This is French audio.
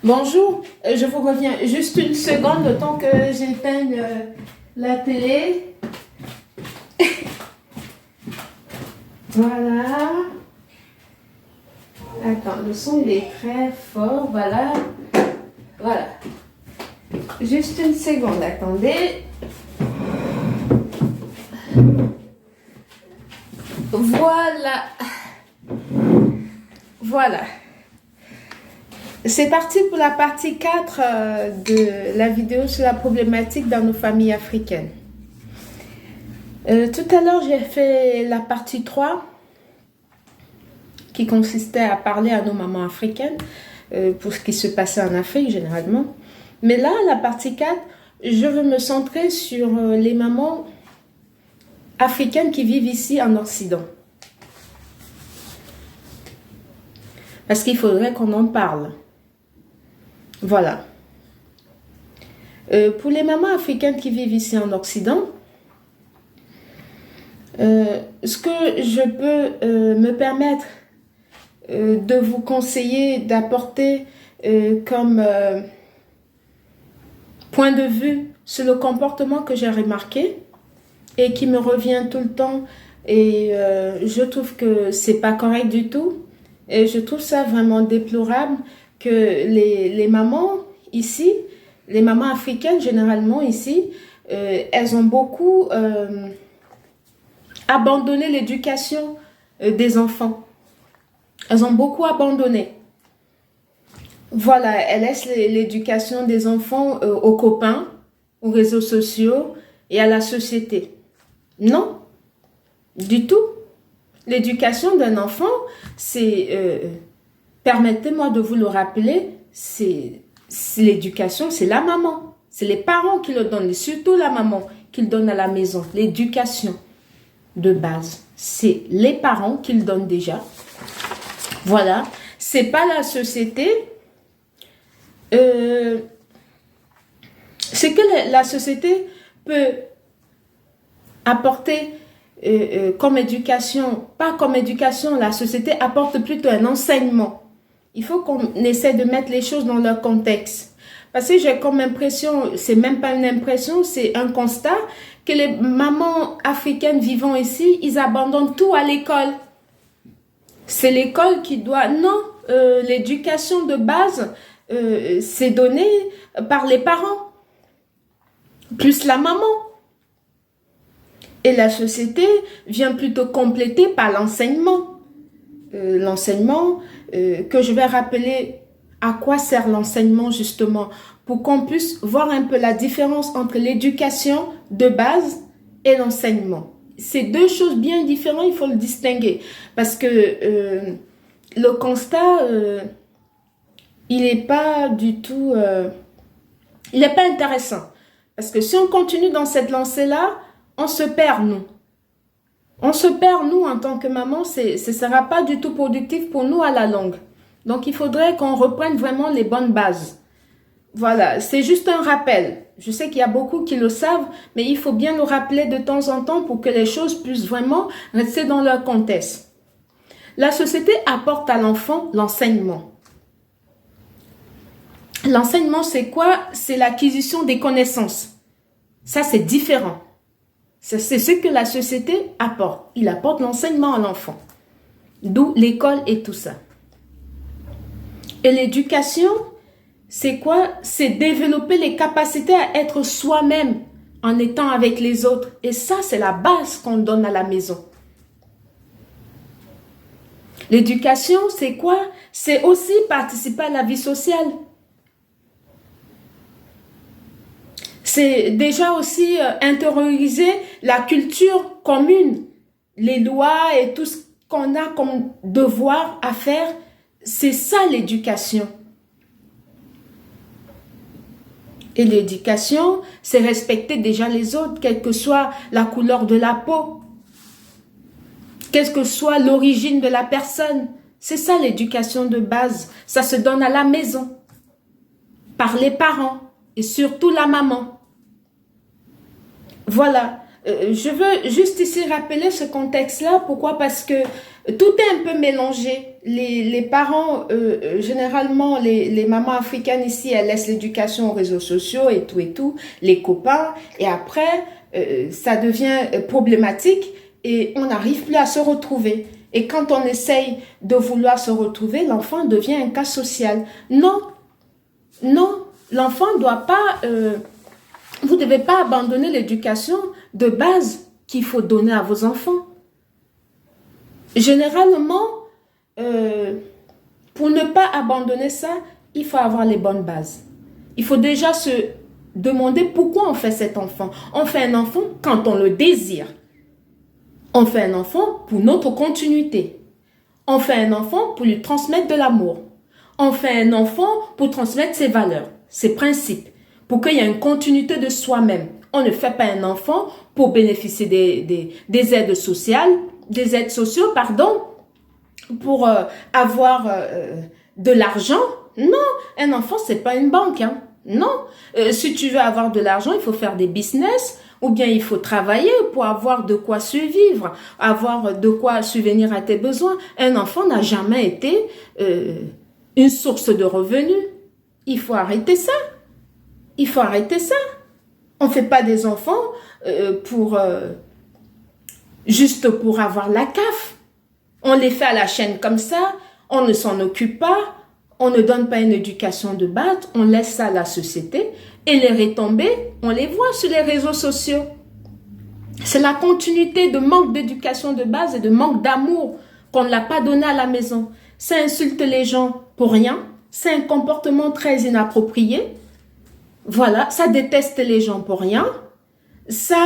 Bonjour, je vous reviens juste une seconde, le temps que j'éteigne la télé. Voilà. Attends, le son il est très fort, voilà. Voilà. Juste une seconde, attendez. Voilà. Voilà. C'est parti pour la partie 4 de la vidéo sur la problématique dans nos familles africaines. Tout à l'heure, j'ai fait la partie 3 qui consistait à parler à nos mamans africaines pour ce qui se passait en Afrique généralement. Mais là, la partie 4, je veux me centrer sur les mamans africaines qui vivent ici en Occident. Parce qu'il faudrait qu'on en parle. Voilà. Pour les mamans africaines qui vivent ici en Occident, ce que je peux me permettre de vous conseiller, d'apporter comme point de vue sur le comportement que j'ai remarqué et qui me revient tout le temps et je trouve que c'est pas correct du tout et je trouve ça vraiment déplorable que les mamans ici, les mamans africaines généralement ici, elles ont beaucoup abandonné l'éducation des enfants. Elles ont beaucoup abandonné. Voilà, elles laissent l'éducation des enfants aux copains, aux réseaux sociaux et à la société. Non, du tout. L'éducation d'un enfant, c'est... permettez-moi de vous le rappeler, c'est l'éducation, c'est la maman. C'est les parents qui le donnent, et surtout la maman qui le donne à la maison. L'éducation de base, c'est les parents qui le donnent déjà. Voilà, c'est pas la société. Ce que la société peut apporter comme éducation, pas comme éducation, la société apporte plutôt un enseignement. Il faut qu'on essaie de mettre les choses dans leur contexte. Parce que j'ai comme impression, c'est même pas une impression, c'est un constat, que les mamans africaines vivant ici, ils abandonnent tout à l'école. C'est l'école qui doit... Non, l'éducation de base, c'est donné par les parents, plus la maman. Et la société vient plutôt compléter par l'enseignement. L'enseignement, que je vais rappeler à quoi sert l'enseignement justement, pour qu'on puisse voir un peu la différence entre l'éducation de base et l'enseignement. C'est deux choses bien différentes, il faut le distinguer. Parce que le constat, il n'est pas du tout... il n'est pas intéressant. Parce que si on continue dans cette lancée-là, on se perd, nous. On se perd, nous, en tant que maman, ce ne sera pas du tout productif pour nous à la longue. Donc, il faudrait qu'on reprenne vraiment les bonnes bases. Voilà, c'est juste un rappel. Je sais qu'il y a beaucoup qui le savent, mais il faut bien le rappeler de temps en temps pour que les choses puissent vraiment rester dans leur contexte. La société apporte à l'enfant l'enseignement. L'enseignement, c'est quoi? C'est l'acquisition des connaissances. Ça, c'est différent. C'est ce que la société apporte. Il apporte l'enseignement à l'enfant. D'où l'école et tout ça. Et l'éducation, c'est quoi? C'est développer les capacités à être soi-même en étant avec les autres. Et ça, c'est la base qu'on donne à la maison. L'éducation, c'est quoi? C'est aussi participer à la vie sociale. C'est déjà aussi intérioriser la culture commune, les lois et tout ce qu'on a comme devoir à faire. C'est ça l'éducation. Et l'éducation, c'est respecter déjà les autres, quelle que soit la couleur de la peau, quelle que soit l'origine de la personne. C'est ça l'éducation de base. Ça se donne à la maison, par les parents et surtout la maman. Voilà, Je veux juste ici rappeler ce contexte-là. Pourquoi? Parce que tout est un peu mélangé. Les parents, généralement, les mamans africaines ici, elles laissent l'éducation aux réseaux sociaux et tout, les copains. Et après, ça devient problématique et on n'arrive plus à se retrouver. Et quand on essaye de vouloir se retrouver, l'enfant devient un cas social. Non, non, l'enfant ne doit pas... vous ne devez pas abandonner l'éducation de base qu'il faut donner à vos enfants. Généralement, pour ne pas abandonner ça, il faut avoir les bonnes bases. Il faut déjà se demander pourquoi on fait cet enfant. On fait un enfant quand on le désire. On fait un enfant pour notre continuité. On fait un enfant pour lui transmettre de l'amour. On fait un enfant pour transmettre ses valeurs, ses principes, pour qu'il y ait une continuité de soi-même. On ne fait pas un enfant pour bénéficier des aides sociales, des aides sociaux, pardon, pour avoir de l'argent. Non, un enfant, c'est pas une banque, hein. Non, si tu veux avoir de l'argent, il faut faire des business, ou bien il faut travailler pour avoir de quoi survivre, avoir de quoi subvenir à tes besoins. Un enfant n'a jamais été une source de revenus. Il faut arrêter ça. Il faut arrêter ça. On ne fait pas des enfants juste pour avoir la CAF. On les fait à la chaîne comme ça, on ne s'en occupe pas, on ne donne pas une éducation de base, on laisse ça à la société et les retombées, on les voit sur les réseaux sociaux. C'est la continuité de manque d'éducation de base et de manque d'amour qu'on ne l'a pas donné à la maison. Ça insulte les gens pour rien, c'est un comportement très inapproprié. Voilà, ça déteste les gens pour rien. Ça